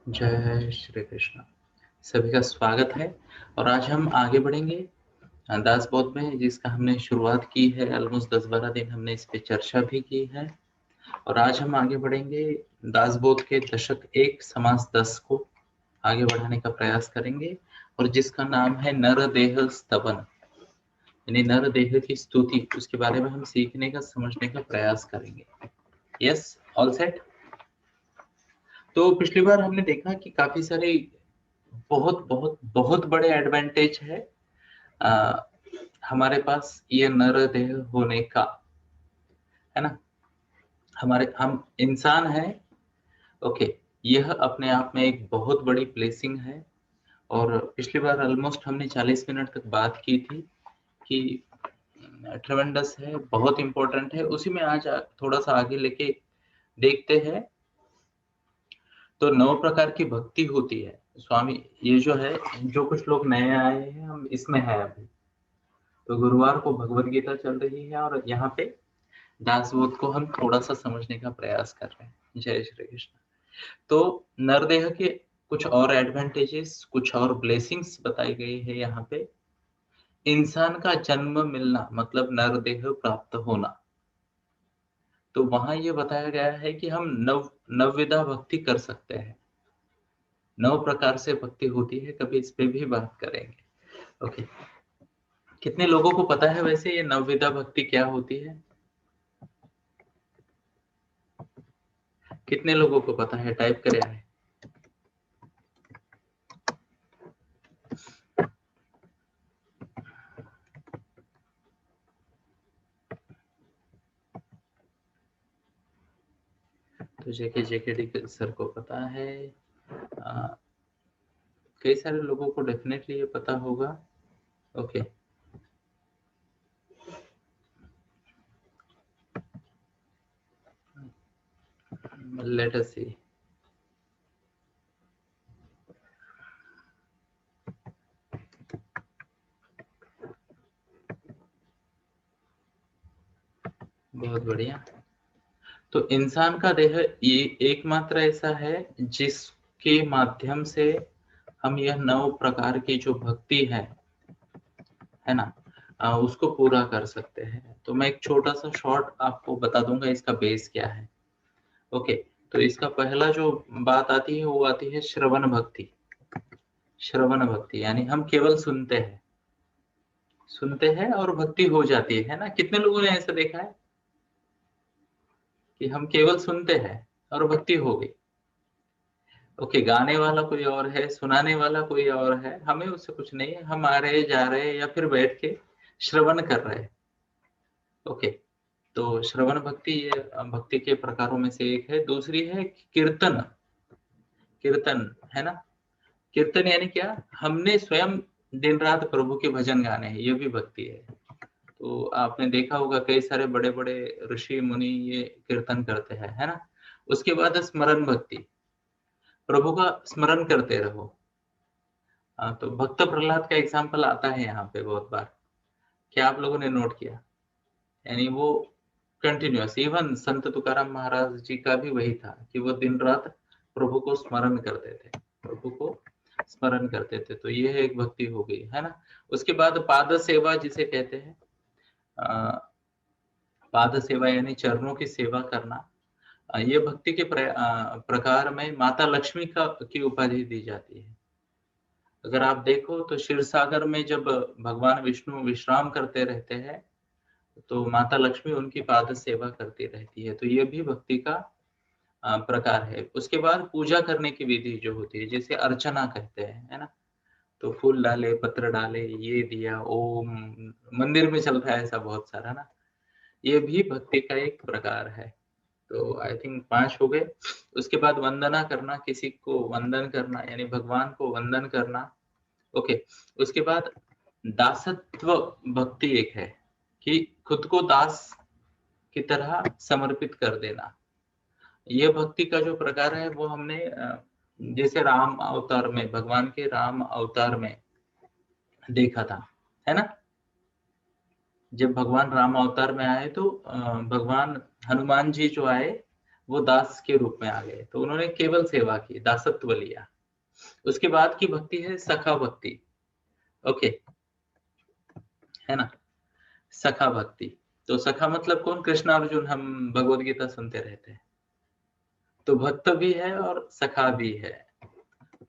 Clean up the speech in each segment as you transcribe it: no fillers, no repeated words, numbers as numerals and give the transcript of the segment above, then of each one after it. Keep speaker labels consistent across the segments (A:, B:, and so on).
A: जय श्री कृष्ण। सभी का स्वागत है और आज हम आगे बढ़ेंगे दास बोध में, जिसका हमने शुरुआत की है। ऑलमोस्ट 10-12 दिन हमने इस पे चर्चा भी की है और आज हम आगे बढ़ेंगे। दास बोध के दशक 1 समास 10 को आगे बढ़ाने का प्रयास करेंगे और जिसका नाम है नर देह स्तवन, यानी नर देह की स्तुति। उसके बारे में हम सीखने का, समझने का प्रयास करेंगे। Yes, all set. तो पिछली बार हमने देखा कि काफी सारे बहुत बहुत बहुत बड़े एडवांटेज है हमारे पास ये नर देह होने का, है ना। हम इंसान हैं। ओके, यह अपने आप में एक बहुत बड़ी ब्लेसिंग है। और पिछली बार ऑलमोस्ट हमने 40 मिनट तक बात की थी कि ट्रेमेंडस है, बहुत इंपॉर्टेंट है। उसी में आज थोड़ा सा आगे लेके देखते हैं। तो 9 प्रकार की भक्ति होती है स्वामी। ये जो है, जो कुछ लोग नए आए हैं, हम इसमें है अभी। तो गुरुवार को भगवत गीता चल रही है और यहाँ पे दासबोध को हम थोड़ा सा समझने का प्रयास कर रहे हैं। जय श्री कृष्ण। तो नरदेह के कुछ और एडवांटेजेस, कुछ और ब्लेसिंग्स बताई गई है यहाँ पे। इंसान का जन्म मिलना मतलब नरदेह प्राप्त होना। तो वहां ये बताया गया है कि हम नवविधा भक्ति कर सकते हैं। 9 प्रकार से भक्ति होती है, कभी इस पे भी बात करेंगे। ओके, कितने लोगों को पता है वैसे ये नवविधा भक्ति क्या होती है? कितने लोगों को पता है? टाइप करे आए। तो जेके जेके सर को पता है। कई सारे लोगों को डेफिनेटली ये पता होगा। ओके, लेट अस सी। बहुत बढ़िया। तो इंसान का देह ये एकमात्र ऐसा है जिसके माध्यम से हम यह 9 प्रकार की जो भक्ति है ना, उसको पूरा कर सकते हैं। तो मैं एक छोटा सा शॉर्ट आपको बता दूंगा इसका बेस क्या है। ओके, तो इसका पहला जो बात आती है वो आती है श्रवण भक्ति। श्रवण भक्ति यानी हम केवल सुनते हैं और भक्ति हो जाती है ना। कितने लोगों ने ऐसा देखा है कि हम केवल सुनते हैं और भक्ति हो गई? ओके, गाने वाला कोई और है, सुनाने वाला कोई और है, हमें उससे कुछ नहीं है। हम आ रहे, जा रहे या फिर बैठ के श्रवण कर रहे हैं। ओके, तो श्रवण भक्ति ये भक्ति के प्रकारों में से एक है। दूसरी है कीर्तन। कीर्तन, है ना। कीर्तन यानी क्या? हमने स्वयं दिन रात प्रभु के भजन गाने हैं, ये भी भक्ति है। तो आपने देखा होगा कई सारे बड़े बड़े ऋषि मुनि ये कीर्तन करते हैं, है ना। उसके बाद स्मरण भक्ति, प्रभु का स्मरण करते रहो। तो भक्त प्रहलाद का एग्जाम्पल आता है यहाँ पे बहुत बार। क्या आप लोगों ने नोट किया? यानी वो कंटिन्यूअस, इवन संत तुकाराम महाराज जी का भी वही था कि वो दिन रात प्रभु को स्मरण करते थे, प्रभु को स्मरण करते थे। तो ये एक भक्ति हो गई, है ना। उसके बाद पाद सेवा जिसे कहते हैं, पाद सेवा यानी चरणों की सेवा करना। ये भक्ति के प्रकार में माता लक्ष्मी की उपाधि दी जाती है। अगर आप देखो तो क्षीर सागर में जब भगवान विष्णु विश्राम करते रहते हैं तो माता लक्ष्मी उनकी पाद सेवा करती रहती है। तो ये भी भक्ति का प्रकार है। उसके बाद पूजा करने की विधि जो होती है, जिसे अर्चना कहते हैं, है ना। तो फूल डाले, पत्र डाले, ये दिया, ओम, मंदिर में चलता है ऐसा बहुत सारा ना। ये भी भक्ति का एक प्रकार है। तो आई थिंक 5 हो गए। उसके बाद वंदना करना, किसी को वंदन करना यानी भगवान को वंदन करना। ओके, उसके बाद दासत्व भक्ति एक है कि खुद को दास की तरह समर्पित कर देना। ये भक्ति का जो प्रकार है वो हमने जैसे राम अवतार में, भगवान के राम अवतार में देखा था, है ना। जब भगवान राम अवतार में आए तो भगवान हनुमान जी जो आए वो दास के रूप में आ गए, तो उन्होंने केवल सेवा की, दासत्व लिया। उसके बाद की भक्ति है सखा भक्ति। ओके, है ना, सखा भक्ति। तो सखा मतलब कौन? कृष्ण अर्जुन, हम भगवत गीता सुनते रहते हैं। तो भक्त भी है और सखा भी है।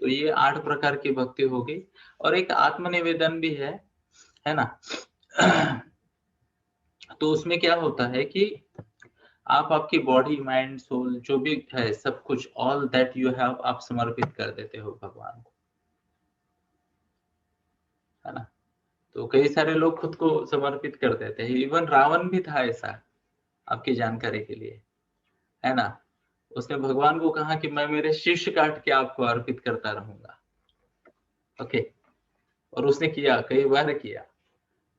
A: तो ये 8 प्रकार की भक्ति हो गई। और एक आत्मनिवेदन भी है ना। तो उसमें क्या होता है कि आप आपकी बॉडी, माइंड, सोल जो भी है, सब कुछ, ऑल दैट यू हैव, आप समर्पित कर देते हो भगवान को, है ना। तो कई सारे लोग खुद को समर्पित कर देते हैं। इवन रावण भी था ऐसा, आपकी जानकारी के लिए, है ना। उसने भगवान को कहा कि मैं मेरे शीश काट के आपको अर्पित करता रहूंगा। ओके, और उसने किया, कई बार किया,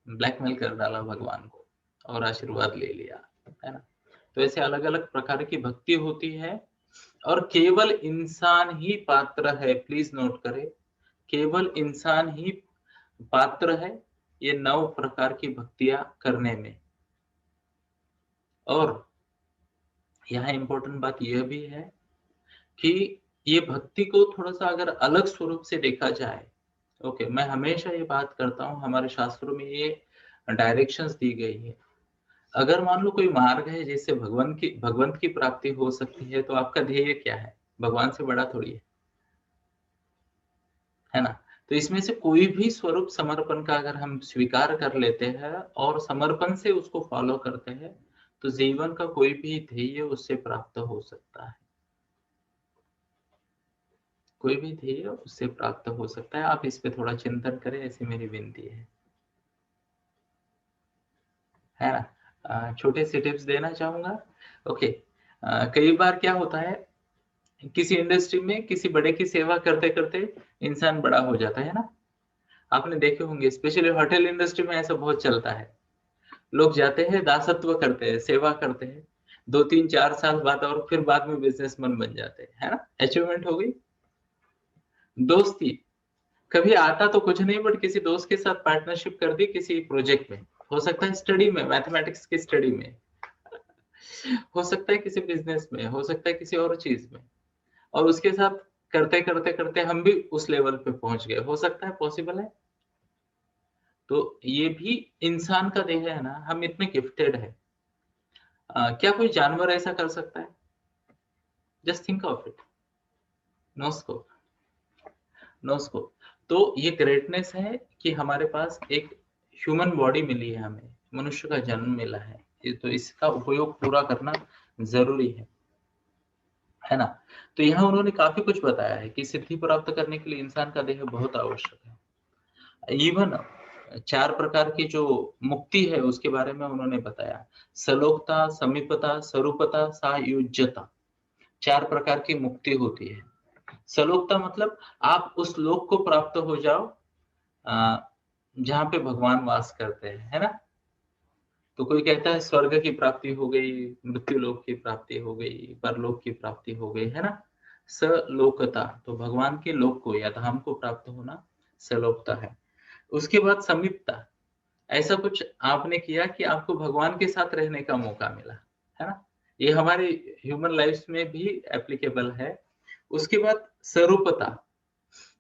A: ब्लैकमेल कर डाला भगवान को और आशीर्वाद ले लिया, है ना। तो ऐसे अलग अलग प्रकार की भक्ति होती है और केवल इंसान ही पात्र है, प्लीज नोट करें, केवल इंसान ही पात्र है ये 9 प्रकार की भक्तियां करने में। और यहाँ इंपॉर्टेंट बात यह भी है कि ये भक्ति को थोड़ा सा अगर अलग स्वरूप से देखा जाए, ओके, मैं हमेशा ये बात करता हूँ, हमारे शास्त्रों में ये डायरेक्शंस दी गई है। अगर मान लो कोई मार्ग है जिससे भगवंत की प्राप्ति हो सकती है, तो आपका ध्येय क्या है? भगवान से बड़ा थोड़ी है ना। तो इसमें से कोई भी स्वरूप समर्पण का अगर हम स्वीकार कर लेते हैं और समर्पण से उसको फॉलो करते हैं, तो जीवन का कोई भी ध्येय उससे प्राप्त हो सकता है, कोई भी ध्येय उससे प्राप्त हो सकता है। आप इस पे थोड़ा चिंतन करें, ऐसी मेरी विनती है ना। छोटे से टिप्स देना चाहूंगा। ओके, कई बार क्या होता है, किसी इंडस्ट्री में किसी बड़े की सेवा करते करते इंसान बड़ा हो जाता है ना। आपने देखे होंगे, स्पेशली होटल इंडस्ट्री में ऐसा बहुत चलता है। लोग जाते हैं, दासत्व करते हैं, सेवा करते हैं, 2-3-4 साल बाद, और फिर बाद में बिजनेसमैन बन जाते हैं, है ना। अचीवमेंट हो गई। दोस्ती, कभी आता तो कुछ नहीं, बट किसी दोस्त के साथ पार्टनरशिप कर दी किसी प्रोजेक्ट में, हो सकता है स्टडी में, मैथमेटिक्स की स्टडी में, हो सकता है किसी बिजनेस में, हो सकता है किसी और चीज में, और उसके साथ करते करते करते हम भी उस लेवल पे पहुंच गए, हो सकता है, पॉसिबल है। तो ये भी इंसान का देह है ना, हम इतने गिफ्टेड है। क्या कोई जानवर ऐसा कर सकता है? Just think of it. No scope, no scope. तो ये ग्रेटनेस है कि हमारे पास एक ह्यूमन बॉडी मिली है, हमें मनुष्य का जन्म मिला है, तो इसका उपयोग पूरा करना जरूरी है ना। तो यहाँ उन्होंने काफी कुछ बताया है कि सिद्धि प्राप्त करने के लिए इंसान का देह बहुत आवश्यक है। इवन 4 प्रकार की जो मुक्ति है उसके बारे में उन्होंने बताया। सलोकता, समीपता, स्वरूपता, सायुज्यता, 4 प्रकार की मुक्ति होती है। सलोकता मतलब आप उस लोक को प्राप्त हो जाओ जहाँ पे भगवान वास करते हैं, है ना। तो कोई कहता है स्वर्ग की प्राप्ति हो गई, मृत्यु लोक की प्राप्ति हो गई, परलोक की प्राप्ति हो गई, है ना। सलोकता, तो भगवान के लोक को या धाम को प्राप्त होना सलोकता है। उसके बाद समीपता, ऐसा कुछ आपने किया कि आपको भगवान के साथ रहने का मौका मिला, है ना। ये हमारे ह्यूमन लाइफ में भी एप्लीकेबल है। उसके बाद स्वरूपता,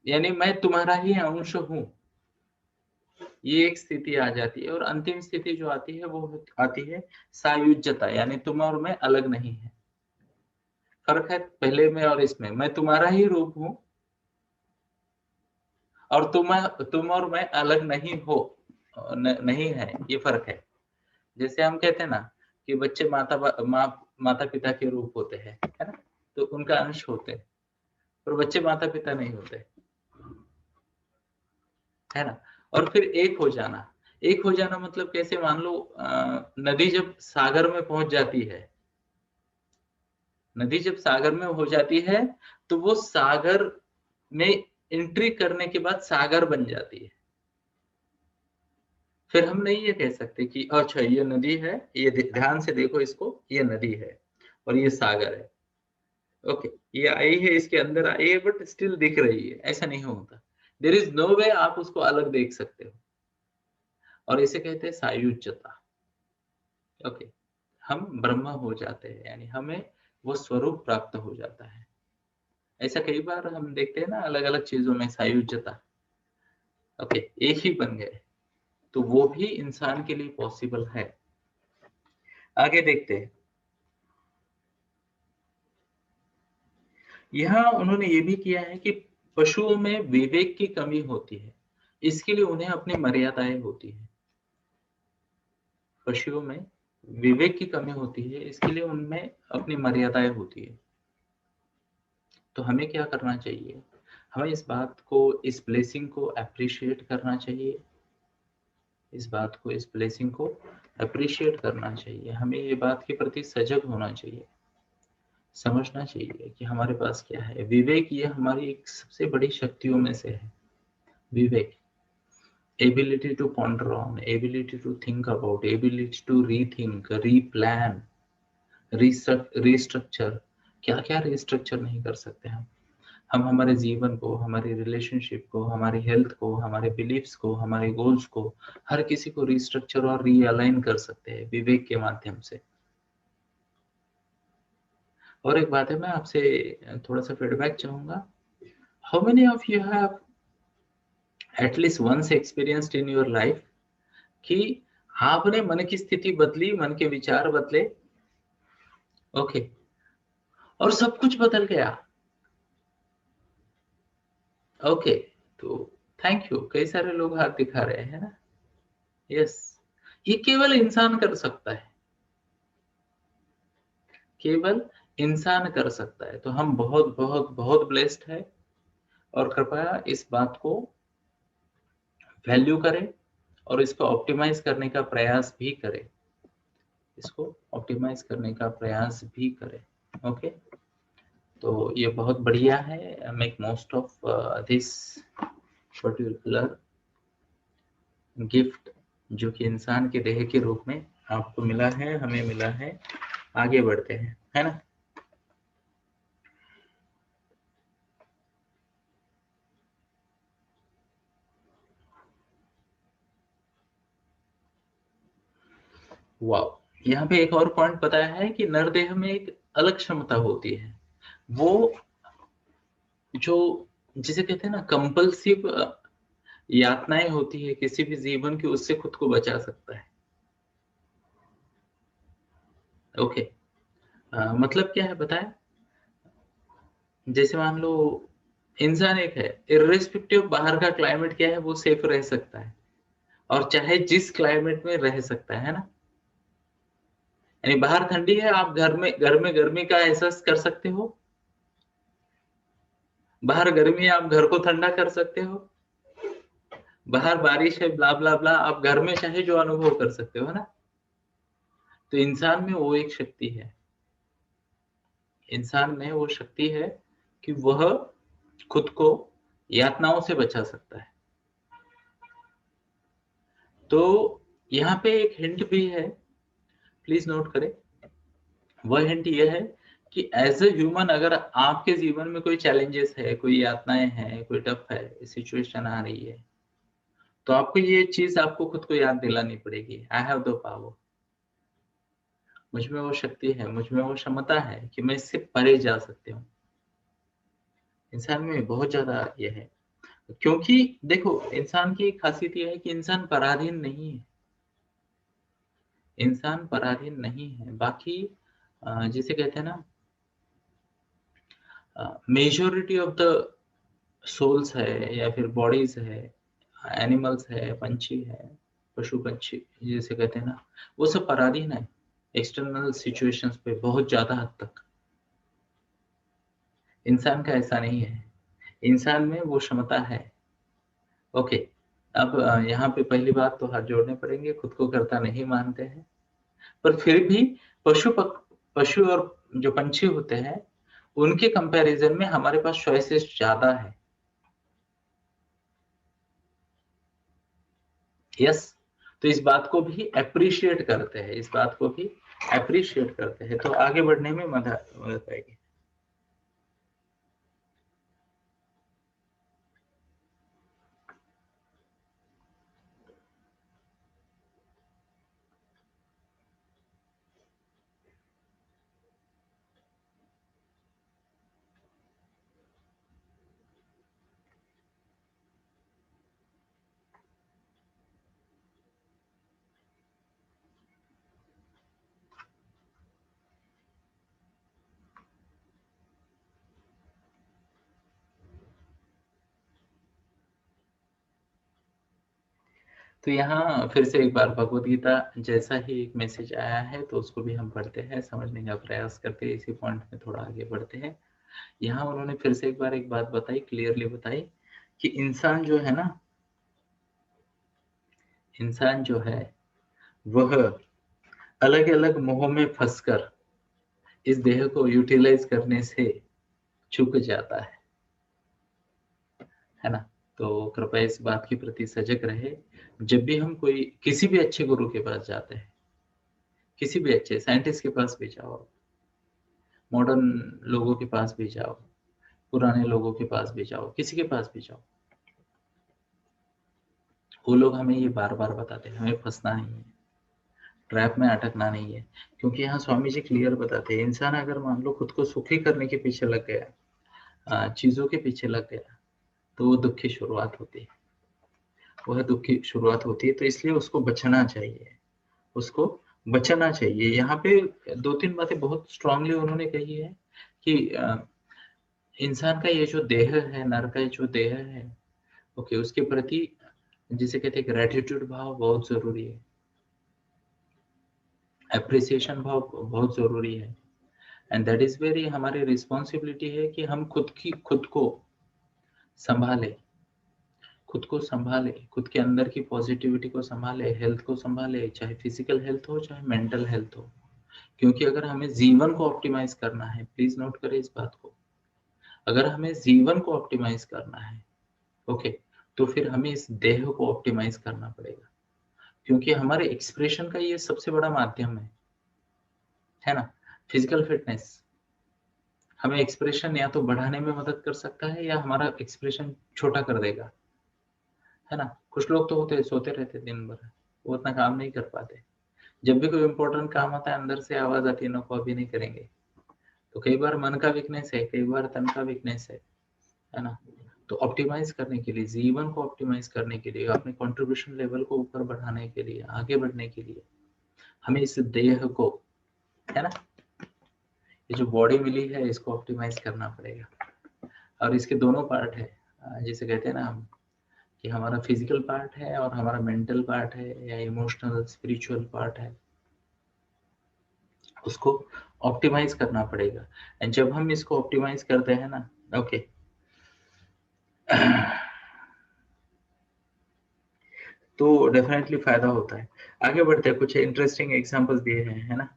A: यानी मैं तुम्हारा ही अंश हूं, ये एक स्थिति आ जाती है। और अंतिम स्थिति जो आती है वो आती है सायुज्यता, यानी तुम और मैं अलग नहीं है। फर्क है पहले में और इसमें, मैं तुम्हारा ही रूप हूं और तुम और मैं अलग नहीं हो, नहीं है, ये फर्क है। जैसे हम कहते हैं ना कि बच्चे माता पिता के रूप होते हैं, है ना, तो उनका अंश होते हैं, पर बच्चे माता पिता नहीं होते, है ना। और फिर एक हो जाना, एक हो जाना मतलब कैसे, मान लो नदी जब सागर में पहुंच जाती है, नदी जब सागर में हो जाती है, तो वो सागर में एंट्री करने के बाद सागर बन जाती है। फिर हम नहीं ये कह सकते कि अच्छा ये नदी है, ये ध्यान से देखो इसको, ये नदी है और ये सागर है। ओके, ये आई है, इसके अंदर आई है, बट स्टिल दिख रही है, ऐसा नहीं होता। देयर इज नो वे आप उसको अलग देख सकते हो, और इसे कहते हैं सायुज्यता। ओके, हम ब्रह्म हो जाते हैं, यानी हमें वो स्वरूप प्राप्त हो जाता है। ऐसा कई बार हम देखते हैं ना, अलग-अलग चीज़ों में सायुज्यता, ओके, एक ही बन गए, तो वो भी इंसान के लिए पॉसिबल है। आगे देखते हैं। यहाँ उन्होंने ये भी किया है कि पशुओं में विवेक की कमी होती है, इसके लिए उन्हें अपनी मर्यादाएँ होती हैं। पशुओं में विवेक की कमी होती है, इसके लिए उनमें अपनी मर्यादाएँ होती है। तो हमें क्या करना चाहिए? हमें इस बात को, इस ब्लेसिंग को एप्रिशिएट करना चाहिए। इस बात को, इस ब्लेसिंग को एप्रिशिएट करना चाहिए। हमें ये बात के प्रति सजग होना चाहिए। समझना चाहिए कि हमारे पास क्या है। विवेक ये हमारी एक सबसे बड़ी शक्तियों में से है। विवेक, ability to ponder on, ability to think about, ability to rethink, replan, restructure. क्या-क्या रिस्ट्रक्चर नहीं कर सकते हम। हम हमारे जीवन को, हमारी रिलेशनशिप को, हमारी हेल्थ को, हमारे बिलीफ्स को, हमारे गोल्स को, हर किसी को रिस्ट्रक्चर और रीअलाइन कर सकते हैं विवेक के माध्यम से। और एक बात है, मैं आपसे थोड़ा-सा फीडबैक चाहूँगा। How many of you have at least once experienced in your life कि आपने मन की स्थिति बदली, मन के विचार बदले, ओके, और सब कुछ बदल गया। ओके, तो थैंक यू। कई सारे लोग हाथ दिखा रहे हैं ना। यस, ये केवल इंसान कर सकता है, केवल इंसान कर सकता है। तो हम बहुत बहुत बहुत ब्लेस्ड है, और कृपया इस बात को वैल्यू करें और इसको ऑप्टिमाइज करने का प्रयास भी करें। इसको ऑप्टिमाइज करने का प्रयास भी करें। ओके, तो ये बहुत बढ़िया है। Make most of this particular gift जो कि इंसान के देह के रूप में आपको मिला है, हमें मिला है। आगे बढ़ते हैं, है ना। वाह, यहाँ पे एक और पॉइंट बताया है कि नरदेह में एक अलग क्षमता होती है, वो जो जिसे कहते हैं ना कंपल्सिव यातनाएं होती है किसी भी जीवन की, उससे खुद को बचा सकता है। ओके, मतलब क्या है बताया। जैसे मान लो इंसान एक है, इर्रेस्पेक्टिव बाहर का क्लाइमेट क्या है, वो सेफ रह सकता है, और चाहे जिस क्लाइमेट में रह सकता है ना। यानी बाहर ठंडी है, आप घर में गर्मी का एहसास कर सकते हो। बाहर गर्मी है, आप घर को ठंडा कर सकते हो। बाहर बारिश है, ब्ला ब्ला ब्ला, आप घर में चाहे जो अनुभव कर सकते हो ना। तो इंसान में वो एक शक्ति है, इंसान में वो शक्ति है कि वह खुद को यातनाओं से बचा सकता है। तो यहाँ पे एक हिंट भी है, प्लीज नोट करें। वह हिंट ये है कि एज ए ह्यूमन, अगर आपके जीवन में कोई चैलेंजेस है, कोई यातनाएं हैं, कोई टफ है, सिचुएशन आ रही है, तो आपको ये चीज आपको खुद को याद दिलानी पड़ेगी। आई हैव द पावर, मुझ में वो शक्ति है, मुझ में वो क्षमता है कि मैं इससे परे जा सकती हूँ। इंसान में बहुत ज्यादा ये है, क्योंकि देखो इंसान की एक खासियत ये है कि इंसान पराधीन नहीं है। इंसान पराधीन नहीं है। बाकी जिसे कहते हैं ना, मेजोरिटी ऑफ द सोल्स है या फिर बॉडीज है, एनिमल्स है, पंछी है, पशु पक्षी जिसे कहते हैं ना, वो सब पराधीन है एक्सटर्नल सिचुएशंस पे बहुत ज्यादा हद तक। इंसान का ऐसा नहीं है, इंसान में वो क्षमता है। ओके, अब यहाँ पे पहली बात तो हाथ जोड़ने पड़ेंगे, खुद को कर्ता नहीं मानते हैं, पर फिर भी पशु और जो पंछी होते हैं, उनके कंपैरिजन में हमारे पास चॉइसेस ज्यादा है। यस, तो इस बात को भी एप्रिशिएट करते हैं, इस बात को भी एप्रिशिएट करते हैं, तो आगे बढ़ने में मदद आएगी। तो यहाँ फिर से एक बार भगवद गीता जैसा ही एक मैसेज आया है तो उसको भी हम पढ़ते हैं, समझने का प्रयास करते हैं, इसी पॉइंट में थोड़ा आगे बढ़ते हैं। यहाँ उन्होंने फिर से एक बार एक बात बताई, क्लियरली बताई कि इंसान जो है ना, इंसान जो है वह अलग अलग मोह में फंसकर इस देह को यूटिलाइज करने से चूक जाता है ना। तो कृपया इस बात के प्रति सजग रहे। जब भी हम कोई किसी भी अच्छे गुरु के पास जाते हैं, किसी भी अच्छे साइंटिस्ट के पास भी जाओ, मॉडर्न लोगों के पास भी जाओ, पुराने लोगों के पास भी जाओ, किसी के पास भी जाओ, वो लोग हमें ये बार बार बताते हैं, हमें फंसना नहीं है, ट्रैप में अटकना नहीं है। क्योंकि यहाँ स्वामी जी क्लियर बताते हैं, इंसान अगर मान लो खुद को सुखी करने के पीछे लग गया, चीजों के पीछे लग गया, तो वो दुख की शुरुआत होती है, वह दुख की शुरुआत होती है। तो इसलिए उसको बचना चाहिए, उसको बचना चाहिए। यहाँ पे दो तीन बातें बहुत स्ट्रांगली उन्होंने कही है कि इंसान का ये जो देह है, नर का जो देह है, ओके, उसके प्रति जिसे कहते हैं ग्रेटिट्यूड भाव बहुत जरूरी है, एप्रिसिएशन भाव बहुत जरूरी है। एंड दैट इज वेरी हमारी रिस्पॉन्सिबिलिटी है कि हम खुद को संभाले, खुद को संभाले, खुद के अंदर की पॉजिटिविटी को संभाले, हेल्थ को संभाले, चाहे फिजिकल हेल्थ हो चाहे मेंटल हेल्थ हो। क्योंकि अगर हमें जीवन को ऑप्टिमाइज करना है, प्लीज नोट करें इस बात को, अगर हमें जीवन को ऑप्टिमाइज करना है, ओके, तो फिर हमें इस देह को ऑप्टिमाइज करना पड़ेगा। क्योंकि हमारे एक्सप्रेशन का ये सबसे बड़ा माध्यम है ना। फिजिकल फिटनेस हमें एक्सप्रेशन या तो बढ़ाने में मदद कर सकता है या हमारा एक्सप्रेशन छोटा कर देगा, है ना। कुछ लोग तो होते हैं सोते रहते दिन भर, वो उतना काम नहीं कर पाते। जब भी कोई इंपॉर्टेंट काम आता है अंदर से आवाज आती है, नो, अभी नहीं करेंगे। तो कई बार मन का वीकनेस है, कई बार तन का वीकनेस है ना। तो ऑप्टिमाइज करने के लिए, जीवन को ऑप्टिमाइज करने के लिए, अपने कंट्रीब्यूशन लेवल को ऊपर बढ़ाने के लिए, आगे बढ़ने के लिए हमें इस देह को, है ना, ये जो बॉडी मिली है इसको ऑप्टिमाइज करना पड़ेगा। और इसके दोनों पार्ट है, जिसे कहते हैं ना हम कि हमारा फिजिकल पार्ट है और हमारा मेंटल पार्ट है या इमोशनल स्पिरिचुअल पार्ट है, उसको ऑप्टिमाइज करना पड़ेगा। एंड जब हम इसको ऑप्टिमाइज करते हैं ना, ओके, तो डेफिनेटली फायदा होता है। आगे बढ़ते हैं, कुछ इंटरेस्टिंग एग्जांपल्स दिए हैं, है ना।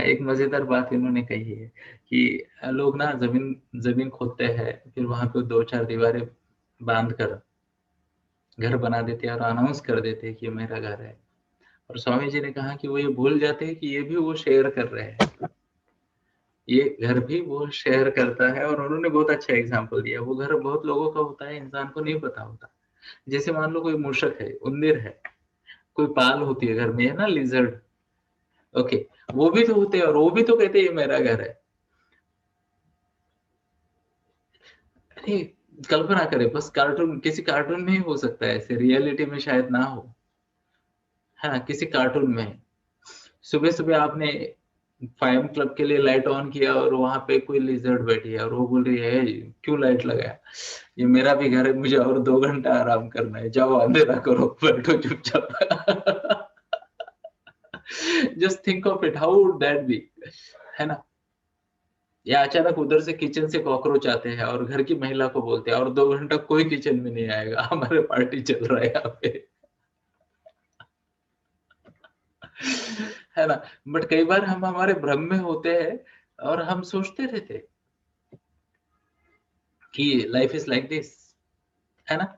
A: एक मजेदार बात इन्होंने कही है कि लोग ना जमीन जमीन खोदते हैं, फिर वहां पे दो चार दीवारें बांध कर घर बना देते हैं और अनाउंस कर देते हैं कि ये मेरा घर है। और स्वामी जी ने कहा कि वो ये भूल जाते हैं कि ये भी वो शेयर कर रहे हैं, ये घर भी वो शेयर करता है। और उन्होंने बहुत अच्छा एग्जाम्पल दिया, वो घर बहुत लोगों का होता है, इंसान को नहीं पता होता। जैसे मान लो कोई मूषक है, उंदीर है, कोई पाल होती है घर में, है ना, लिजर्ड, ओके, वो भी तो होते हैं और वो भी तो कहते हैं ये मेरा घर है। अरे कल्पना करें बस, कार्टून, किसी कार्टून में ही हो सकता है ऐसे, रियलिटी में शायद ना हो, है ना। किसी कार्टून में सुबह सुबह आपने फाइव क्लब के लिए लाइट ऑन किया और वहां पे कोई लिजर्ड बैठी है और वो बोल रही है क्यों लाइट लगाया, ये मेरा भी घर है, मुझे और 2 घंटा आराम करना है, जाओ अंधेरा करो, बैठो चुपचाप। Just think of it, how would that be, है ना। या अचानक उधर से किचन से कॉकरोच आते हैं और घर की महिला को बोलते हैं और 2 घंटा कोई किचन में नहीं आएगा, हमारे पार्टी चल रहा है यहाँ पे, है ना। बट कई बार हम हमारे भ्रम में होते हैं और हम सोचते रहते हैं कि लाइफ इज लाइक दिस, है ना।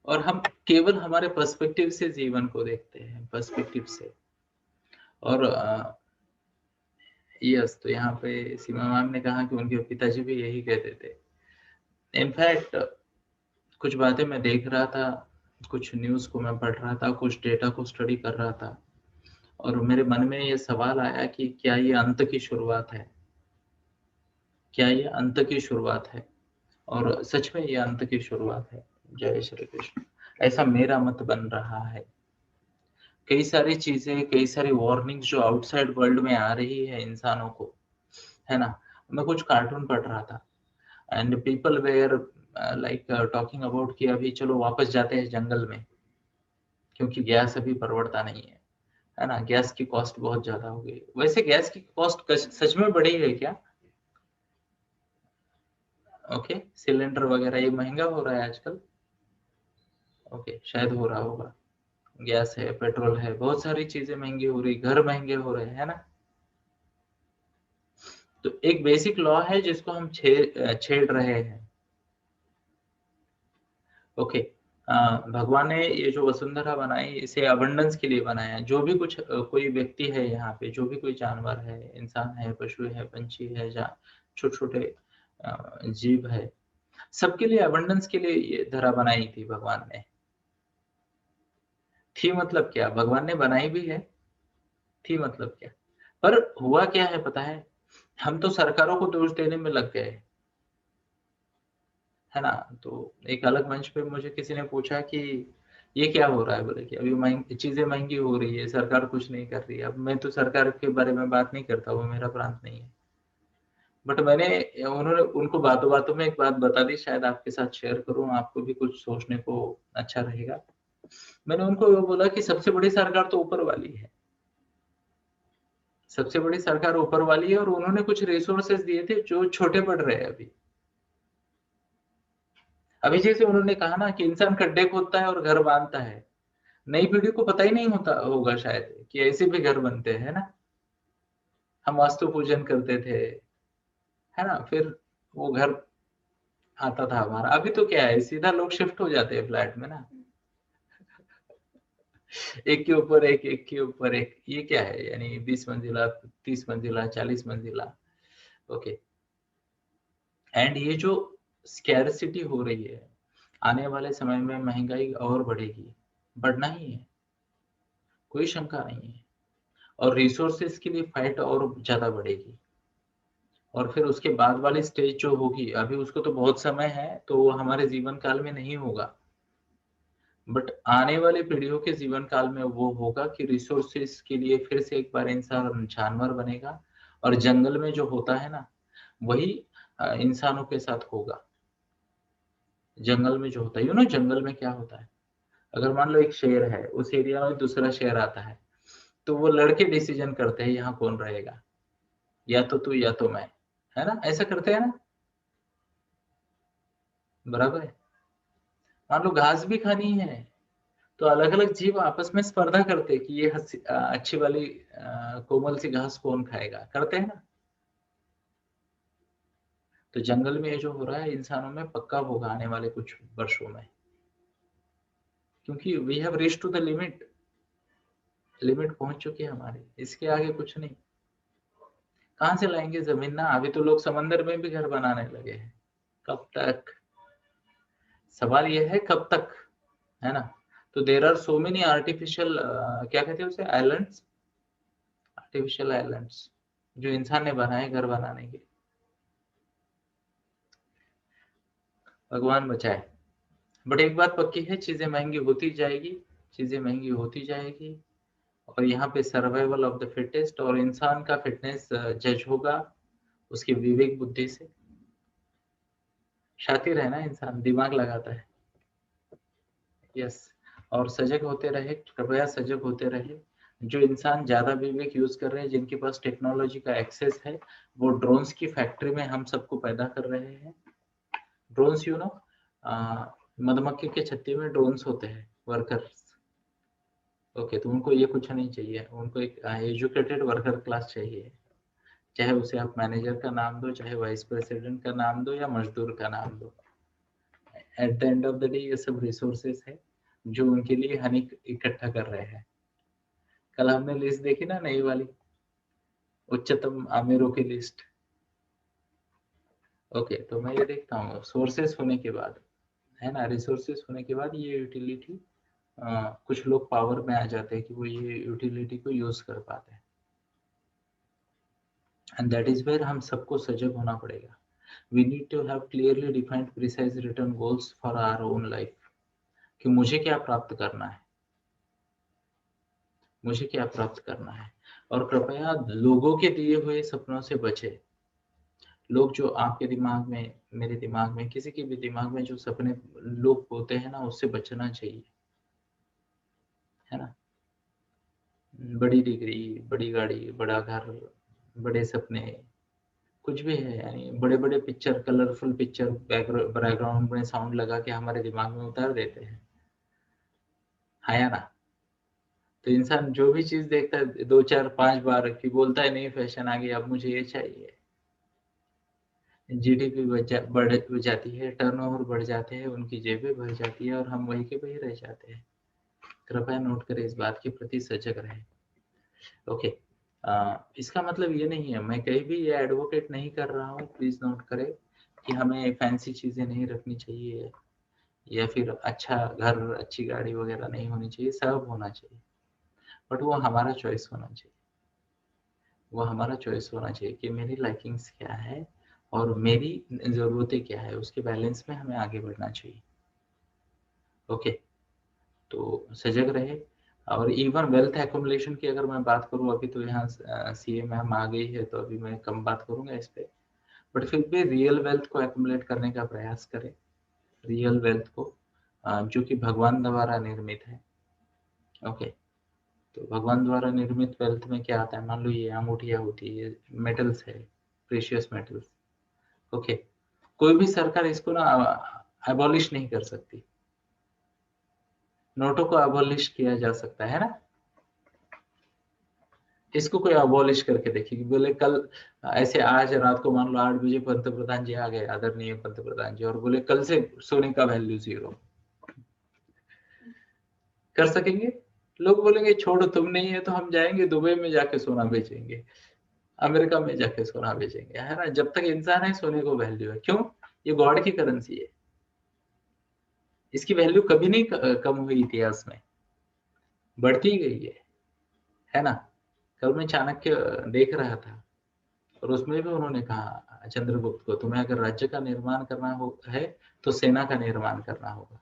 A: और हम केवल हमारे पर्सपेक्टिव से जीवन को देखते हैं, पर्सपेक्टिव से। और यस, तो यहाँ पे सीमा मैम ने कहा कि उनके पिताजी भी यही कहते थे। इनफैक्ट कुछ बातें मैं देख रहा था, कुछ न्यूज को मैं पढ़ रहा था, कुछ डेटा को स्टडी कर रहा था, और मेरे मन में ये सवाल आया कि क्या ये अंत की शुरुआत है, क्या ये अंत की शुरुआत है। और सच में ये अंत की शुरुआत है। जय श्री कृष्ण। ऐसा मेरा मत बन रहा है। कई सारी चीजें, कई सारी वार्निंग्स जो आउटसाइड वर्ल्ड में आ रही है इंसानों को, है ना, मैं कुछ कार्टून पढ़ रहा था and people were like talking about कि अभी चलो वापस जाते हैं जंगल में, क्योंकि गैस अभी परवड़ता नहीं है ना, गैस की कॉस्ट बहुत ज्यादा हो गई। वैसे गैस की कॉस्ट सच में बढ़ी है क्या? ओके, सिलेंडर वगैरह ये महंगा हो रहा है आजकल। ओके, शायद हो रहा होगा। गैस है, पेट्रोल है, बहुत सारी चीजें महंगी हो रही, घर महंगे हो रहे हैं, है ना। तो एक बेसिक लॉ है जिसको हम छेड़ रहे हैं। ओके, भगवान ने ये जो वसुंधरा बनाई इसे अबंडेंस के लिए बनाया। जो भी कुछ कोई व्यक्ति है यहाँ पे, जो भी कोई जानवर है, इंसान है, पशु है, पंछी है, या छोटे छोटे जीव है, सबके लिए अबंडेंस के लिए ये धरा बनाई थी भगवान ने। थी मतलब क्या? भगवान ने बनाई भी है, थी मतलब क्या? पर हुआ क्या है पता है, हम तो सरकारों को दोष देने में लग गए, है ना। तो एक अलग मंच पे मुझे किसी ने पूछा कि ये क्या हो रहा है, बोले कि अभी चीजें महंगी हो रही है, सरकार कुछ नहीं कर रही है। अब मैं तो सरकार के बारे में बात नहीं करता, वो मेरा प्रांत नहीं है। बट मैंने उन्होंने उनको बातों बातों में एक बात बता दी, शायद आपके साथ शेयर करूं, आपको भी कुछ सोचने को अच्छा रहेगा। मैंने उनको वो बोला कि सबसे बड़ी सरकार तो ऊपर वाली है, सबसे बड़ी सरकार ऊपर वाली है, और उन्होंने कुछ रिसोर्सेज दिए थे जो छोटे पड़ रहे हैं अभी। अभी जैसे उन्होंने कहा ना कि इंसान खड्डे खोदता है और घर बांधता है, नई पीढ़ी को पता ही नहीं होता होगा शायद कि ऐसे भी घर बनते हैं ना। हम वास्तु पूजन करते थे, है ना, फिर वो घर आता था हमारा। अभी तो क्या है, सीधा लोग शिफ्ट हो जाते हैं फ्लैट में ना, एक के ऊपर एक, एक के ऊपर एक। ये क्या है, यानी 20 मंजिला, 30 मंजिला, 40 मंजिला। ओके, एंड ये जो स्कैरसिटी हो रही है, आने वाले समय में महंगाई और बढ़ेगी, बढ़ना ही है, कोई शंका नहीं है। और रिसोर्सेज के लिए फाइट और ज्यादा बढ़ेगी। और फिर उसके बाद वाली स्टेज जो होगी, अभी उसको तो बहुत समय है, तो वो हमारे जीवन काल में नहीं होगा, बट आने वाली पीढ़ियों के जीवन काल में वो होगा कि रिसोर्सेज के लिए फिर से एक बार इंसान जानवर बनेगा। और जंगल में जो होता है ना, वही इंसानों के साथ होगा। जंगल में जो होता है, जंगल में क्या होता है, अगर मान लो एक शेर है, उस एरिया में दूसरा शेर आता है, तो वो लड़के डिसीजन करते हैं यहाँ कौन रहेगा, या तो तू या तो मैं, है ना, ऐसा करते हैं ना, बराबर है। मान लो घास भी खानी है, तो अलग अलग जीव आपस में स्पर्धा करते हैं कि ये अच्छी वाली कोमल सी घास कौन खाएगा, करते हैं ना। तो जंगल में ये जो हो रहा है इंसानों में पक्का होगा आने वाले कुछ वर्षों में, क्योंकि we have reach to the limit, limit पहुंच चुकी है हमारी, इसके आगे कुछ नहीं। कहाँ से लाएंगे जमीन ना, अभी तो लोग समंदर में भी घर बनाने लगे हैं। कब तक, सवाल ये है कब तक, है ना। तो there are so many artificial, क्या कहते हैं उसे, आइलैंड्स, आर्टिफिशियल आइलैंड्स, जो इंसान ने बनाए घर बनाने के। भगवान बचाए। बट एक बात पक्की है, चीजें महंगी होती जाएगी, चीजें महंगी होती जाएगी। और यहाँ पे सर्वाइवल ऑफ द फिटेस्ट, और इंसान का फिटनेस जज होगा उसकी विवेक बुद्धि से। शातिर है ना इंसान, दिमाग लगाता है। यस, और सजग होते रहे, कृपया सजग होते रहे। जो इंसान ज्यादा विवेक यूज कर रहे हैं, जिनके पास टेक्नोलॉजी का एक्सेस है, वो ड्रोन्स की फैक्ट्री में हम सबको पैदा कर रहे हैं। ड्रोन्स, मधुमक्खी के छत्ते में ड्रोन्स होते हैं, वर्कर्स। ओके, तो उनको ये कुछ नहीं चाहिए, उनको एक एजुकेटेड वर्कर क्लास चाहिए। चाहे उसे आप मैनेजर का नाम दो, चाहे वाइस प्रेसिडेंट का नाम दो, या मजदूर का नाम दो, at the end of the day ये सब रिसोर्सेस है जो उनके लिए हानि इकट्ठा कर रहे हैं। कल हमने लिस्ट देखी ना, नई वाली, उच्चतम आमिरों की लिस्ट। ओके, तो मैं ये देखता हूँ सोर्सेस होने के बाद, है ना, रिसोर्सेस होने के बाद ये यूटिलिटी, कुछ लोग पावर में आ जाते हैं कि वो ये यूटिलिटी को यूज कर पाते हैं। एंड दैट इज वेयर हम सबको सजग होना पड़ेगा। We need to have clearly defined precise return goals for our own life, कि मुझे क्या प्राप्त करना है, मुझे क्या प्राप्त करना है। और कृपया लोगों के दिए हुए सपनों से बचे, लोग जो आपके दिमाग में, मेरे दिमाग में, किसी के भी दिमाग में जो सपने लोग बोते हैं ना, उससे बचना चाहिए, है ना? बड़ी डिग्री, बड़ी गाड़ी, बड़ा घर, बड़े सपने, कुछ भी है, यानी बड़े-बड़े पिक्चर, कलरफुल पिक्चर बैकग्राउंड में साउंड लगा के हमारे दिमाग में उतार देते हैं। हाँ या ना? तो इंसान जो भी चीज़ देखता है 2, 4, 5 बार कि बोलता है नहीं फैशन आ गया, अब मुझे ये चाहिए। जीडीपी बढ़ जाती है, टर्नओवर बढ़ जाते हैं, उनकी जेबें भर जाती है और हम वहीं के वहीं रह जाते हैं। कृपया नोट करें, इस बात के प्रति सजग रहें। ओके, इसका मतलब ये नहीं है, मैं कहीं भी ये एडवोकेट नहीं कर रहा हूँ, प्लीज़ नोट करें कि हमें फैंसी चीज़ें नहीं रखनी चाहिए या फिर अच्छा घर, अच्छी गाड़ी वगैरह नहीं होनी चाहिए, सब होना चाहिए। बट वो हमारा चॉइस होना चाहिए। वो हमारा चॉइस होना चाहिए कि मेरी लाइकिंग्स क्या है और मेरी ज़रूरतें क्या है, उसके बैलेंस में हमें आगे बढ़ना चाहिए। ओके, तो सजग रहे। और इवन वेल्थ एक्युमुलेशन की अगर मैं बात करूँ, अभी तो यहाँ सीए मैम आ गई है, तो अभी मैं कम बात करूँगा इस पे। बट फिर भी रियल वेल्थ को एक्युमुलेट करने का प्रयास करें, रियल वेल्थ को, जो कि भगवान द्वारा निर्मित है। ओके, तो भगवान द्वारा निर्मित वेल्थ में क्या आता है? मान लो ये अंगूठियाँ होती है, मेटल्स है, प्रेशियस मेटल्स। ओके, कोई भी सरकार इसको ना अबॉलिश नहीं कर सकती। नोटों को अबॉलिश किया जा सकता है ना? इसको कोई अबॉलिश करके देखिए कि बोले कल ऐसे आज रात को मान लो 8 बजे पंतप्रधान जी आ गए, आदरणीय पंतप्रधान जी, और बोले कल से सोने का वैल्यू 0 कर सकेंगे? लोग बोलेंगे छोड़ो, तुम नहीं है तो हम जाएंगे दुबई में जाके सोना बेचेंगे, अमेरिका में जाके सोना बेचेंगे, है ना? जब तक इंसान है सोने को वैल्यू है। क्यों? ये गॉड की करेंसी है, इसकी वैल्यू कभी नहीं कम हुई इतिहास में, बढ़ती गई है ना? कल मैं चाणक्य देख रहा था और उसमें भी उन्होंने कहा चंद्रगुप्त को, तुम्हें अगर राज्य का निर्माण करना हो है तो सेना का निर्माण करना होगा,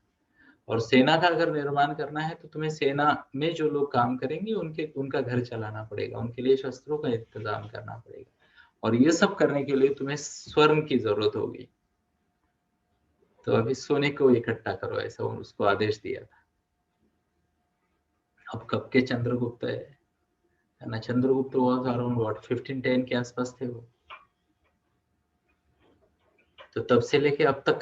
A: और सेना का अगर निर्माण करना है तो तुम्हें सेना में जो लोग काम करेंगे उनका घर चलाना पड़ेगा, उनके लिए शस्त्रों का इंतजाम करना पड़ेगा, और ये सब करने के लिए तुम्हें स्वर्ण की जरूरत होगी। तो अभी सोने को इकट्ठा करो, ऐसा उसको आदेश दिया था। अब कब के चंद्रगुप्त है ना? चंद्रगुप्त वाज अराउंड व्हाट 1510 के आसपास थे वो। तो तब से लेके अब तक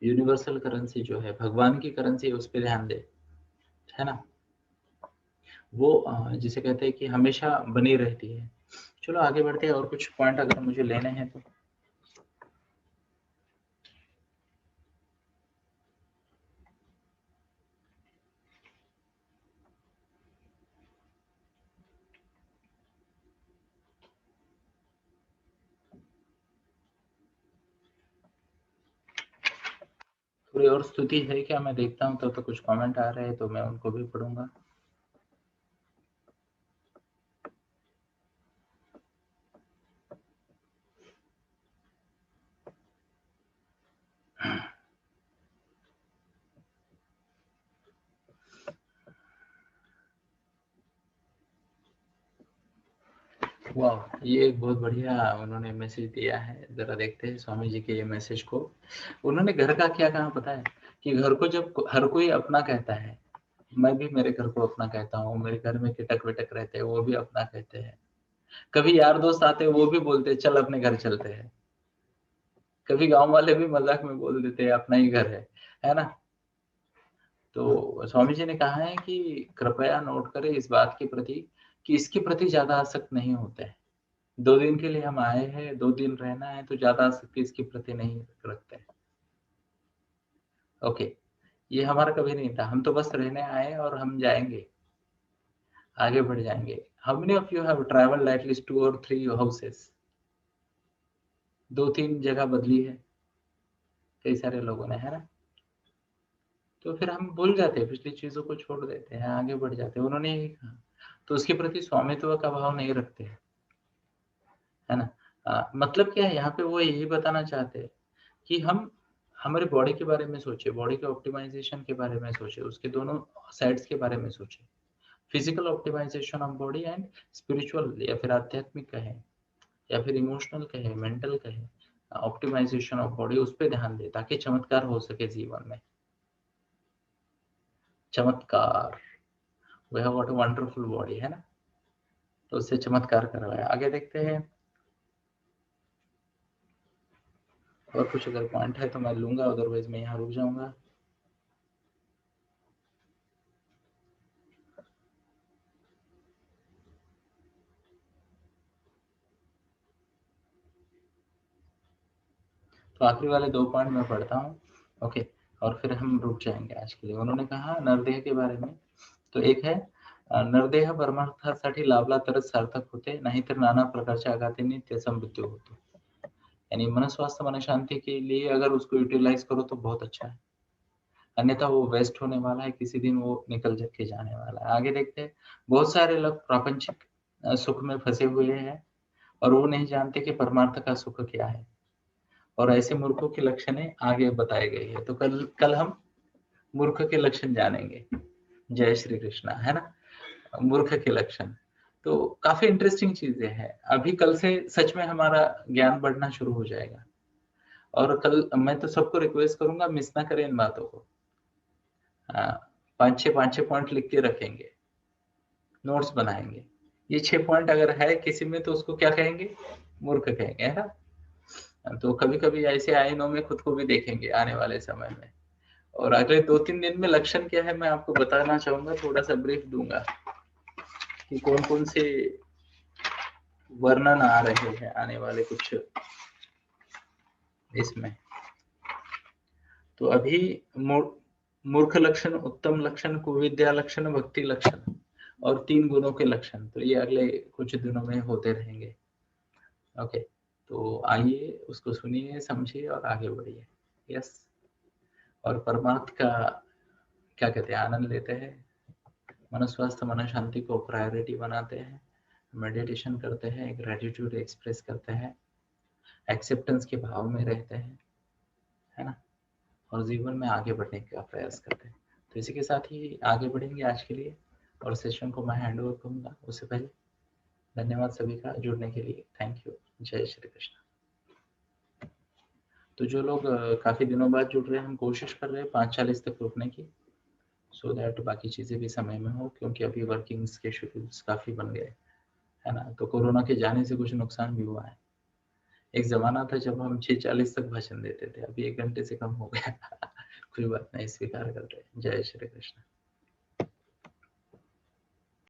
A: यूनिवर्सल करेंसी जो है, भगवान की करेंसी है, उस पर ध्यान दे, है ना? वो जिसे कहते हैं कि हमेशा बनी रहती है। चलो आगे बढ़ते हैं, और कुछ पॉइंट अगर मुझे लेने हैं तो। थोड़ी और स्तुति है क्या? मैं देखता हूँ तो कुछ कमेंट आ रहे हैं तो मैं उनको भी पढ़ूंगा। वाह, ये एक बहुत बढ़िया उन्होंने मैसेज दिया है। जरा देखते हैं स्वामी जी के ये मैसेज को। उन्होंने घर का क्या कहा पता है? कि घर को जब हर कोई अपना कहता है, मैं भी मेरे घर को अपना कहता हूँ, मेरे घर में किटक विटक रहते हैं वो भी अपना कहते हैं, कभी यार दोस्त आते हैं वो भी बोलते हैं चल अपने घर चलते हैं, कभी गांव वाले भी मजाक में बोल देते हैं अपना ही घर है ना? तो स्वामी जी ने कहा है कि कृपया नोट करें इस बात के प्रति कि इसके प्रति ज्यादा आसक्त नहीं होते हैं। 2 दिन के लिए हम आए हैं, 2 दिन रहना है, तो ज्यादा आसक्ति इसके प्रति नहीं रखते। ओके, ये हमारा कभी नहीं था, हम तो बस रहने आए और हम जाएंगे, आगे बढ़ जाएंगे। How many of you have travelled at least 2 or 3 houses? 2-3 जगह बदली है कई सारे लोगों ने, है ना? तो फिर हम भूल जाते हैं, पिछली चीजों को छोड़ देते हैं, आगे बढ़ जाते हैं। उन्होंने यही कहा, तो उसके प्रति स्वामित्व का भाव नहीं रखते, है ना? मतलब क्या है यहाँ पे? वो यही बताना चाहते हैं कि हम हमारे बॉडी के बारे में सोचे, बॉडी के ऑप्टिमाइजेशन के बारे में सोचे, उसके दोनों साइड्स के बारे में सोचे, physical optimisation of body and spiritual या फिर आध्यात्मिक कहें, या फिर इमोशनल कहे, मेंटल कहे, ऑप्टिमाइजेशन ऑफ बॉडी, उस पर ध्यान दे ताकि चमत्कार हो सके जीवन में। चमत्कार, we have what a wonderful body, है ना, तो उससे चमत्कार करवाया। आगे देखते हैं, और कुछ अगर पॉइंट है तो मैं लूंगा, अदरवाइज मैं यहाँ रुक जाऊंगा। तो आखिरी वाले 2 पॉइंट मैं पढ़ता हूँ, ओके, और फिर हम रुक जाएंगे आज के लिए। उन्होंने कहा नरदेह के बारे में, तो एक है नरदेह परमार्थासाठी लाभला तरच सार्थक होते, नाहीतर नाना प्रकारच्या आघातांनी त्याचा मृत्यू होतो। यानी मन स्वास्थ्य मन शांति के लिए अगर उसको यूटिलाइज करो तो बहुत अच्छा है, अन्यथा वो वेस्ट होने वाला है, किसी दिन वो निकल के जाने वाला है। आगे देखते हैं, बहुत सारे लोग प्रापंचिक सुख में फंसे हुए हैं और वो नहीं जानते कि परमार्थ का सुख क्या है, और ऐसे मूर्खों के लक्षण आगे बताए गए हैं। तो कल हम मूर्ख के लक्षण जानेंगे। जय श्री कृष्णा, है ना, मूर्ख के लक्षण। तो काफी इंटरेस्टिंग चीजें हैं। अभी कल से सच में हमारा ज्ञान बढ़ना शुरू हो जाएगा, और कल मैं तो सबको रिक्वेस्ट करूंगा मिस ना करें इन बातों को। 5-6 पॉइंट लिख के रखेंगे, नोट्स बनाएंगे। ये 6 पॉइंट अगर है किसी में तो उसको क्या कहेंगे, मूर्ख कहेंगे, है ना। तो कभी कभी ऐसे आयनों में खुद को भी देखेंगे आने वाले समय में। और अगले 2-3 दिन में लक्षण क्या है मैं आपको बताना चाहूंगा, थोड़ा सा ब्रीफ दूंगा कि कौन कौन से वर्णन आ रहे हैं आने वाले कुछ इसमें। तो अभी मूर्ख लक्षण, उत्तम लक्षण, कुविद्या लक्षण, भक्ति लक्षण, और 3 गुणों के लक्षण, तो ये अगले कुछ दिनों में होते रहेंगे। ओके, तो आइए उसको सुनिए, समझिए और आगे बढ़िए। यस, और परमार्थ का क्या कहते हैं, आनंद लेते हैं, मन स्वास्थ्य मन शांति को प्रायोरिटी बनाते हैं, मेडिटेशन करते हैं, ग्रेटिट्यूड एक्सप्रेस करते हैं, एक्सेप्टेंस के भाव में रहते हैं, है ना, और जीवन में आगे बढ़ने का प्रयास करते हैं। तो इसी के साथ ही आगे बढ़ेंगे आज के लिए, और सेशन को मैं हैंड ओवर करूंगा। उससे पहले धन्यवाद सभी का जुड़ने के लिए, थैंक यू, जय श्री कृष्ण। तो जो लोग काफी दिनों बाद जुड़ रहे हैं, हम कोशिश कर रहे हैं 5:40 तक रुकने की, सो दैट बाकी चीजें भी समय में हो, क्योंकि अभी वर्किंग्स के शेड्यूल्स काफी बन गए, है ना। तो कोरोना के जाने से कुछ नुकसान भी हुआ है। एक जमाना था जब हम 6:40 तक भाषण देते थे, अभी 1 घंटे से कम हो गया। कोई बात नहीं, स्वीकार करते हैं। जय श्री कृष्ण।